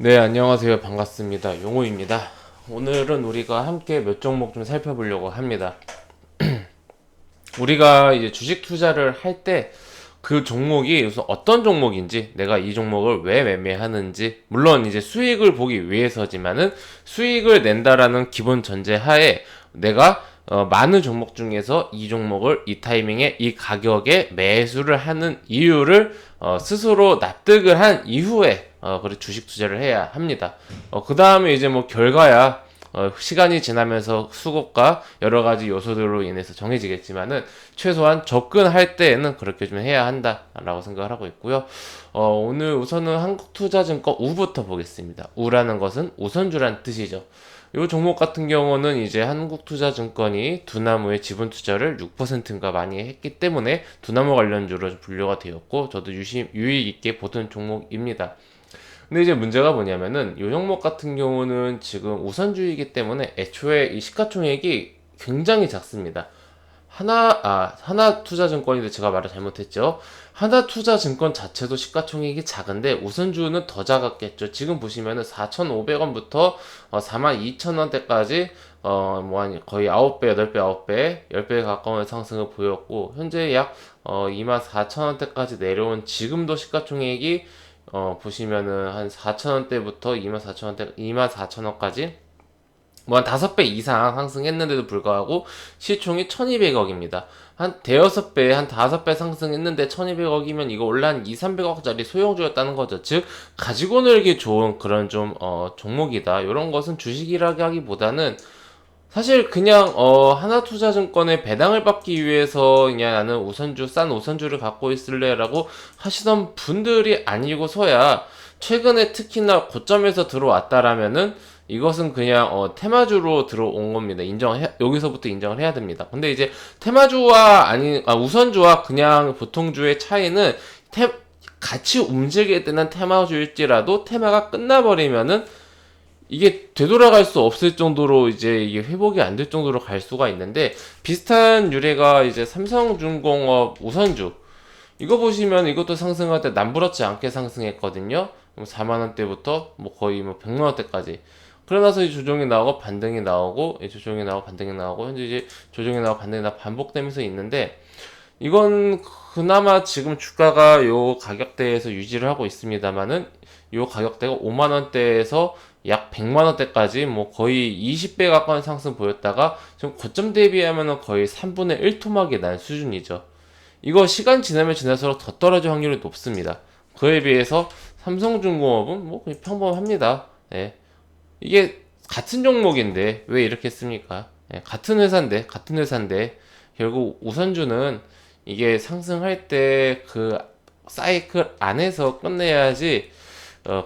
네, 안녕하세요. 반갑습니다. 용호입니다. 오늘은 우리가 함께 몇 종목 좀 살펴보려고 합니다. 우리가 이제 주식 투자를 할 때 그 종목이 우선 어떤 종목인지, 내가 이 종목을 왜 매매하는지, 물론 이제 수익을 보기 위해서지만은 수익을 낸다라는 기본 전제 하에 내가 많은 종목 중에서 이 종목을 이 타이밍에 이 가격에 매수를 하는 이유를 스스로 납득을 한 이후에 그리고 주식 투자를 해야 합니다. 그 다음에 이제 뭐 결과야 시간이 지나면서 수급과 여러 가지 요소들로 인해서 정해지겠지만은 최소한 접근할 때에는 그렇게 좀 해야 한다라고 생각을 하고 있고요. 오늘 우선은 한국투자증권 우부터 보겠습니다. 우라는 것은 우선주란 뜻이죠. 이 종목 같은 경우는 이제 한국투자증권이 두나무의 지분 투자를 6%인가 많이 했기 때문에 두나무 관련주로 분류가 되었고 저도 유익 있게 보던 종목입니다. 근데 이제 문제가 뭐냐면은 요 종목 같은 경우는 지금 우선주이기 때문에 애초에 이 시가총액이 굉장히 작습니다. 하나투자증권인데 제가 말을 잘못했죠. 하나투자증권 자체도 시가총액이 작은데 우선주는 더 작았겠죠. 지금 보시면은 4,500원부터 42,000원대까지 거의 9배, 8배, 9배, 10배 가까운 상승을 보였고 현재 약 24,000원대까지 내려온 지금도 시가총액이 보시면은 한 4,000원대부터 24,000원대, 24,000원까지 뭐 한 5배 이상 상승했는데도 불구하고 시총이 1200억입니다. 한 대여섯 배, 한 5배 상승했는데 1200억이면 이거 원래 한 2, 300억짜리 소형주였다는 거죠. 즉, 가지고 놀기 좋은 그런 좀, 종목이다. 이런 것은 주식이라고 하기보다는 사실 그냥 하나투자증권의 배당을 받기 위해서 그냥 나는 싼 우선주를 갖고 있을래라고 하시던 분들이 아니고서야 최근에 특히나 고점에서 들어왔다라면은 이것은 그냥 테마주로 들어온 겁니다. 여기서부터 인정을 해야 됩니다. 근데 이제 우선주와 그냥 보통주의 차이는 같이 움직일 때는 테마주일지라도 테마가 끝나버리면은 이게 되돌아갈 수 없을 정도로 이제 이게 회복이 안 될 정도로 갈 수가 있는데 비슷한 유래가 이제 삼성중공업 우선주 이거 보시면 이것도 상승할 때 남부럽지 않게 상승했거든요. 4만원대부터 뭐 거의 뭐 100만원대까지. 그러나서 이 조정이 나오고 반등이 나오고 조정이 나오고 반등이 나오고 현재 이제 조정이 나오고 반등이 나오고 반복되면서 있는데 이건 그나마 지금 주가가 요 가격대에서 유지를 하고 있습니다만은 요 가격대가 5만원대에서 약 100만원대까지 뭐 거의 20배 가까운 상승 보였다가 지금 고점 대비하면은 거의 3분의 1 토막이 난 수준이죠. 이거 시간 지나면 지날수록 더 떨어질 확률이 높습니다. 그에 비해서 삼성중공업은 뭐 그냥 평범합니다. 예. 이게 같은 종목인데 왜 이렇게 씁니까? 예, 같은 회사인데 결국 우선주는 이게 상승할 때 그 사이클 안에서 끝내야지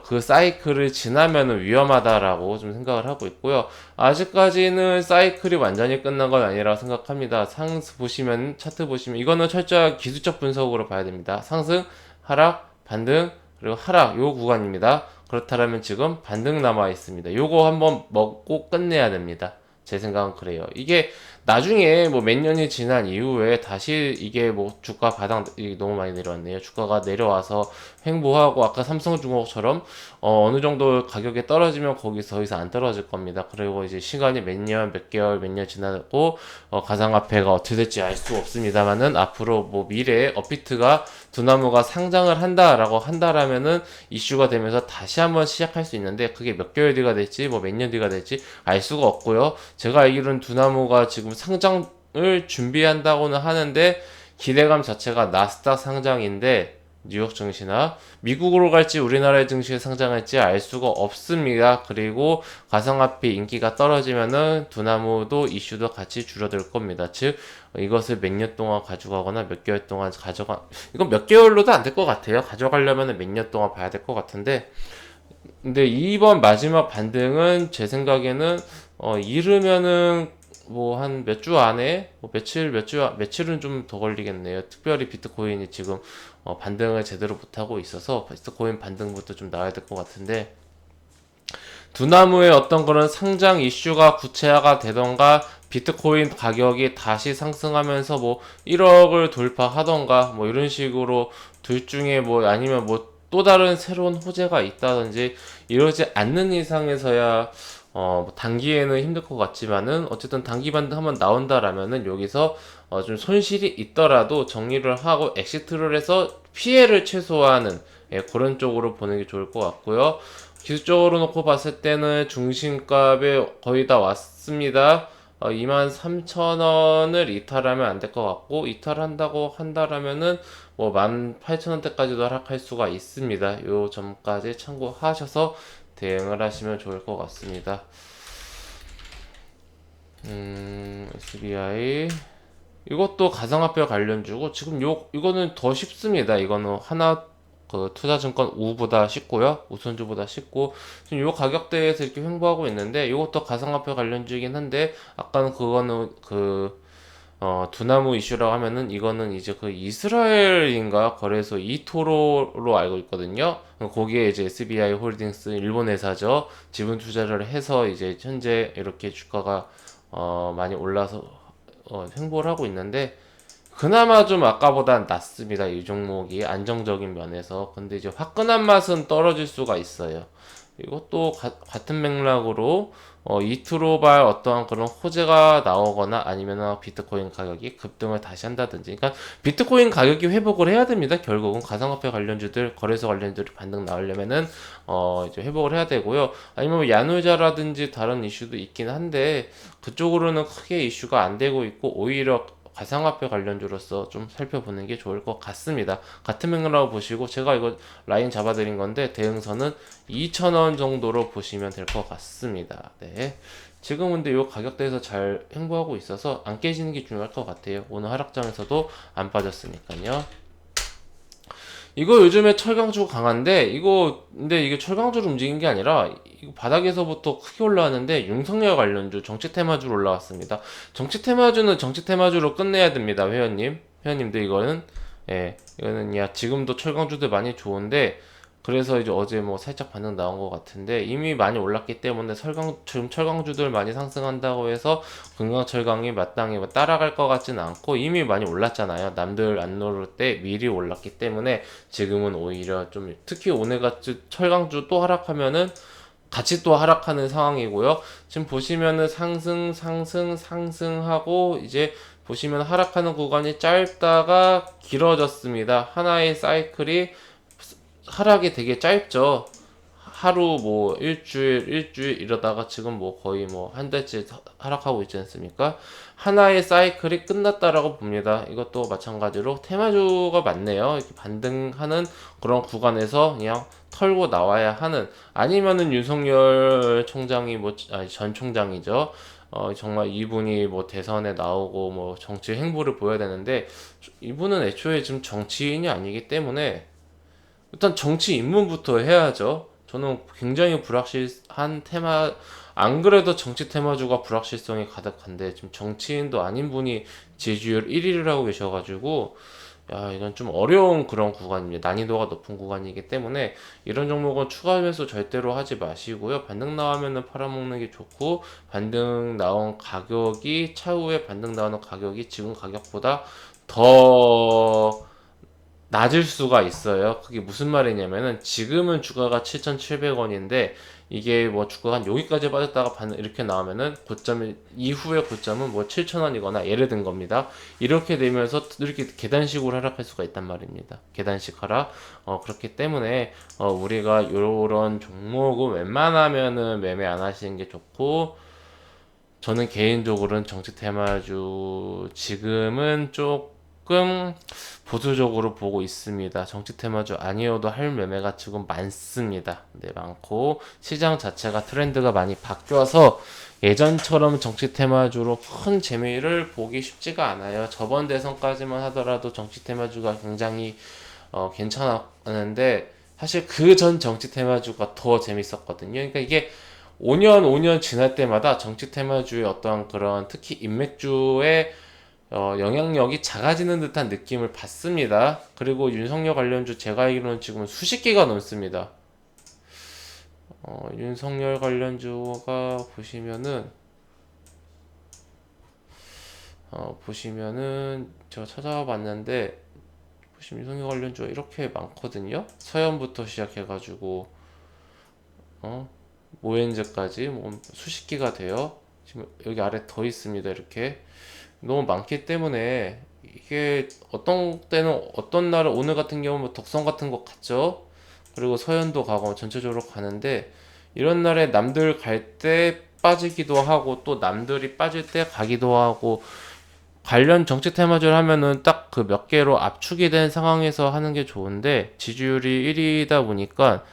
그 사이클을 지나면은 위험하다라고 좀 생각을 하고 있고요. 아직까지는 사이클이 완전히 끝난 건 아니라고 생각합니다. 차트 보시면 이거는 철저한 기술적 분석으로 봐야 됩니다. 상승, 하락, 반등, 그리고 하락 요 구간입니다. 그렇다면 지금 반등 남아 있습니다. 요거 한번 먹고 끝내야 됩니다. 제 생각은 그래요. 이게 나중에 뭐 몇 년이 지난 이후에 다시 이게 뭐 주가 바닥 이게 너무 많이 내려왔네요. 주가가 내려와서 횡보하고 아까 삼성중공업처럼 어느 정도 가격에 떨어지면 거기서 더 이상 안 떨어질 겁니다. 그리고 이제 시간이 몇 년, 몇 개월, 몇 년 지나고 가상화폐가 어떻게 될지 알 수 없습니다만은 앞으로 뭐 미래에 업비트가 두나무가 상장을 한다라면은 이슈가 되면서 다시 한번 시작할 수 있는데 그게 몇 개월 뒤가 될지 뭐 몇 년 뒤가 될지 알 수가 없고요. 제가 알기로는 두나무가 지금 상장을 준비한다고는 하는데 기대감 자체가 나스닥 상장인데 뉴욕 증시나 미국으로 갈지 우리나라의 증시에 상장할지 알 수가 없습니다. 그리고 가상화폐 인기가 떨어지면은 두나무도 이슈도 같이 줄어들 겁니다. 즉 이것을 몇 년 동안 가져가거나 몇 개월 동안 이건 몇 개월로도 안 될 것 같아요. 가져가려면 몇 년 동안 봐야 될 것 같은데 근데 이번 마지막 반등은 제 생각에는 이르면은 뭐 한 몇 주 안에 뭐 며칠은 좀 더 걸리겠네요. 특별히 비트코인이 지금 반등을 제대로 못하고 있어서 비트코인 반등부터 좀 나와야 될 것 같은데 두나무의 어떤 그런 상장 이슈가 구체화가 되던가 비트코인 가격이 다시 상승하면서 뭐 1억을 돌파하던가 뭐 이런 식으로 둘 중에 뭐 아니면 뭐 또 다른 새로운 호재가 있다든지 이러지 않는 이상에서야 뭐 단기에는 힘들 것 같지만은 어쨌든 단기 반등 한번 나온다라면은 여기서 좀 손실이 있더라도 정리를 하고 엑시트를 해서 피해를 최소화하는 그런 쪽으로 보는 게 좋을 것 같고요. 기술적으로 놓고 봤을 때는 중심값에 거의 다 왔습니다. 23,000원을 이탈하면 안 될 것 같고, 이탈한다고 한다라면은 뭐 18,000원대까지도 하락할 수가 있습니다. 요 점까지 참고하셔서 대응을 하시면 좋을 것 같습니다. SBI 이것도 가상화폐 관련주고 지금 이거는 더 쉽습니다. 이거는 하나 그 투자증권 우보다 쉽고요. 우선주보다 쉽고 지금 요 가격대에서 이렇게 횡보하고 있는데 이것도 가상화폐 관련주이긴 한데 아까는 그거는 두나무 이슈라고 하면은 이거는 이제 그 이스라엘인가 거래소 이토로로 알고 있거든요. 거기에 이제 SBI 홀딩스 일본 회사죠. 지분 투자를 해서 이제 현재 이렇게 주가가 많이 올라서 횡보를 하고 있는데 그나마 좀 아까보단 낫습니다. 이 종목이 안정적인 면에서. 근데 이제 화끈한 맛은 떨어질 수가 있어요. 이것도 같은 맥락으로 이트로발 어떠한 그런 호재가 나오거나 아니면 비트코인 가격이 급등을 다시 한다든지 그러니까 비트코인 가격이 회복을 해야 됩니다. 결국은 가상화폐 관련주들 거래소 관련주들이 반등 나오려면은 이제 회복을 해야 되고요. 아니면 뭐 야누자라든지 다른 이슈도 있긴 한데 그쪽으로는 크게 이슈가 안 되고 있고 오히려 가상화폐 관련주로서 좀 살펴보는 게 좋을 것 같습니다. 같은 맥락으로 보시고 제가 이거 라인 잡아드린 건데 대응선은 2,000원 정도로 보시면 될 것 같습니다. 네. 지금 근데 이 가격대에서 잘 행보하고 있어서 안 깨지는 게 중요할 것 같아요. 오늘 하락장에서도 안 빠졌으니까요. 이거 요즘에 철강주 강한데 이거 근데 이게 철강주로 움직인 게 아니라 이거 바닥에서부터 크게 올라왔는데 윤석열 관련주 정치 테마주로 올라왔습니다. 정치 테마주는 정치 테마주로 끝내야 됩니다. 회원님들 이거는 이거는 야 지금도 철강주들 많이 좋은데 그래서 이제 어제 뭐 살짝 반등 나온 것 같은데 이미 많이 올랐기 때문에 지금 철강주들 많이 상승한다고 해서 금강철강이 마땅히 뭐 따라갈 것 같지는 않고 이미 많이 올랐잖아요. 남들 안 오를 때 미리 올랐기 때문에 지금은 오히려 좀 특히 오늘같이 철강주 또 하락하면은 같이 또 하락하는 상황이고요. 지금 보시면은 상승하고 이제 보시면 하락하는 구간이 짧다가 길어졌습니다. 하나의 사이클이 하락이 되게 짧죠. 하루 뭐 일주일 이러다가 지금 뭐 거의 뭐 한 달째 하락하고 있지 않습니까? 하나의 사이클이 끝났다라고 봅니다. 이것도 마찬가지로 테마주가 많네요. 이렇게 반등하는 그런 구간에서 그냥 털고 나와야 하는 아니면은 윤석열 총장이 뭐 아니 전 총장이죠. 정말 이분이 뭐 대선에 나오고 뭐 정치 행보를 보여야 되는데 이분은 애초에 지금 정치인이 아니기 때문에 일단 정치 입문부터 해야죠. 저는 굉장히 불확실한 테마, 안 그래도 정치 테마주가 불확실성이 가득한데, 지금 정치인도 아닌 분이 지지율 1위를 하고 계셔가지고, 야, 이건 좀 어려운 그런 구간입니다. 난이도가 높은 구간이기 때문에, 이런 종목은 추가 매수 절대로 하지 마시고요. 반등 나오면은 팔아먹는 게 좋고, 반등 나온 가격이, 차후에 반등 나오는 가격이 지금 가격보다 더 낮을 수가 있어요. 그게 무슨 말이냐면은 지금은 주가가 7,700원인데 이게 뭐 주가가 한 여기까지 빠졌다가 이렇게 나오면은 고점 이후의 고점은 뭐 7,000원이거나 예를 든 겁니다. 이렇게 되면서 이렇게 계단식으로 하락할 수가 있단 말입니다. 계단식 하락. 그렇기 때문에 우리가 요런 종목은 웬만하면은 매매 안 하시는 게 좋고 저는 개인적으로는 정치 테마주 지금은 조금 보수적으로 보고 있습니다. 정치 테마주 아니어도 할 매매가 지금 많습니다. 네, 많고 시장 자체가 트렌드가 많이 바뀌어서 예전처럼 정치 테마주로 큰 재미를 보기 쉽지가 않아요. 저번 대선까지만 하더라도 정치 테마주가 굉장히 괜찮았는데 사실 그 전 정치 테마주가 더 재밌었거든요. 그러니까 이게 5년 지날 때마다 정치 테마주의 어떤 그런 특히 인맥주의 영향력이 작아지는 듯한 느낌을 받습니다. 그리고 윤석열 관련주 제가 알기로는 지금 수십 개가 넘습니다. 윤석열 관련주가 보시면은 제가 찾아봤는데 보시면 유동성 관련주가 이렇게 많거든요. 서현부터 시작해가지고 모엔즈까지 뭐 수십 개가 돼요. 지금 여기 아래 더 있습니다. 이렇게 너무 많기 때문에 이게 어떤 때는 어떤 날은 오늘 같은 경우는 뭐 덕성 같은 거 갔죠. 그리고 서현도 가고 전체적으로 가는데 이런 날에 남들 갈 때 빠지기도 하고 또 남들이 빠질 때 가기도 하고 관련 정책 테마주를 하면은 딱 그 몇 개로 압축이 된 상황에서 하는 게 좋은데 지지율이 1위다 보니까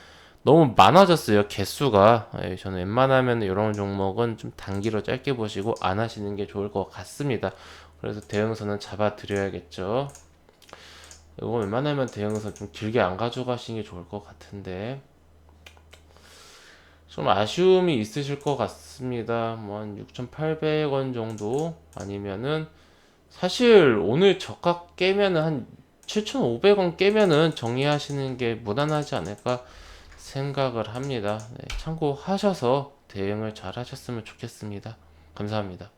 너무 많아졌어요 개수가. 저는 웬만하면 이런 종목은 좀 단기로 짧게 보시고 안 하시는 게 좋을 것 같습니다. 그래서 대응선은 잡아 드려야겠죠. 이거 웬만하면 대응선 좀 길게 안 가져가시는 게 좋을 것 같은데 좀 아쉬움이 있으실 것 같습니다. 뭐 한 6,800원 정도 아니면은 사실 오늘 저가 깨면은 한 7,500원 깨면은 정리하시는 게 무난하지 않을까 생각을 합니다. 네, 참고하셔서 대응을 잘 하셨으면 좋겠습니다. 감사합니다.